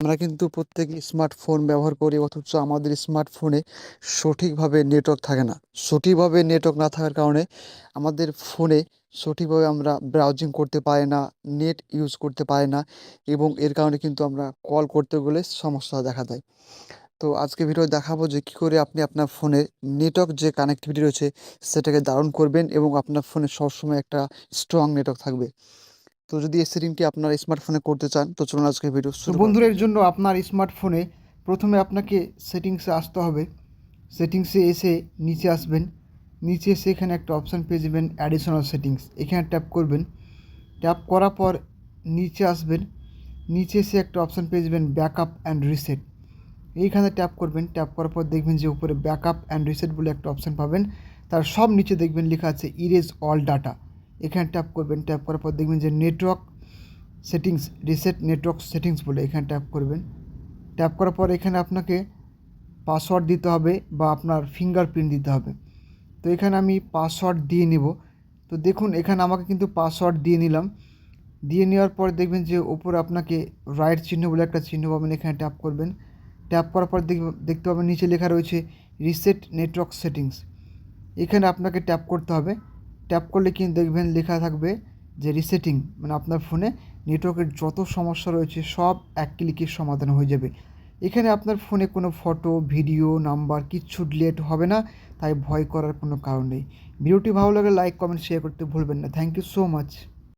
আমরা কিন্তু প্রত্যেকেই স্মার্টফোন ব্যবহার করি, অথচ আমাদের স্মার্টফোনে সঠিকভাবে নেটওয়ার্ক থাকে না। সঠিকভাবে নেটওয়ার্ক না থাকার কারণে আমাদের ফোনে সঠিকভাবে আমরা ব্রাউজিং করতে পারি না, নেট ইউজ করতে পারি না, এবং এর কারণে কিন্তু আমরা কল করতে গেলে সমস্যা দেখা দেয়। তো আজকে ভিডিও দেখাবো যে কী করে আপনি আপনার ফোনে নেটওয়ার্ক যে কানেক্টিভিটি রয়েছে সেটাকে দারুণ করবেন এবং আপনার ফোনে সবসময় একটা স্ট্রং নেটওয়ার্ক থাকবে। তো যদি এই সেটিংটি আপনার স্মার্টফোনে করতে চান তো চলুন আজকে ভিডিও শুরু করা বন্ধুরা, যাক। এর জন্য আপনার স্মার্টফোনে প্রথমে আপনাকে সেটিংসে আসতে হবে। সেটিংসে এসে নিচে আসবেন। নিচে এসে এখানে একটা অপশান পেয়ে যাবেন অ্যাডিশনাল সেটিংস, এখানে ট্যাপ করবেন। ট্যাপ করার পর নিচে আসবেন। নিচে এসে একটা অপশান পেয়ে যাবেন ব্যাকআপ অ্যান্ড রিসেট, এইখানে ট্যাপ করবেন। ট্যাপ করার পর দেখবেন যে উপরে ব্যাকআপ অ্যান্ড রিসেট বলে একটা অপশান পাবেন, তার সব নিচে দেখবেন লেখা আছে ইরেজ অল ডাটা, এখানে ট্যাপ করবেন। ট্যাপ করার পর দেখবেন যে network settings, reset network settings বলে এখানে ট্যাপ করবেন। ট্যাপ করার পর এখানে আপনাকে পাসওয়ার্ড দিতে হবে বা আপনার ফিঙ্গারপ্রিন্ট দিতে হবে। তো এখানে আমি পাসওয়ার্ড দিয়ে নেব। তো দেখুন এখানে আমাকে কিন্তু পাসওয়ার্ড দিয়ে নিলাম। দিয়ে নেওয়ার পর দেখবেন যে উপরে আপনাকে রাইট চিহ্ন বলে একটা চিহ্ন পাবেন, এখানে ট্যাপ করবেন। ট্যাপ করার পর দেখতে পাবেন নিচে লেখা রয়েছে রিসেট নেটওয়ার্ক সেটিংস, এখানে আপনাকে ট্যাপ করতে হবে। ট্যাপ করলে কিন্তু দেখবেন লেখা থাকবে যে রিসেটিং, মানে আপনার ফোনে নেটওয়ার্কের যত সমস্যা রয়েছে সব এক ক্লিকের সমাধান হয়ে যাবে। এখানে আপনার ফোনে কোনো ফটো, ভিডিও, নাম্বার কিচ্ছু ডিলিট হবে না, তাই ভয় করার কোনো কারণ নেই। ভিডিওটি ভালো লাগলে লাইক, কমেন্ট, শেয়ার করতে ভুলবেন না। Thank you so much.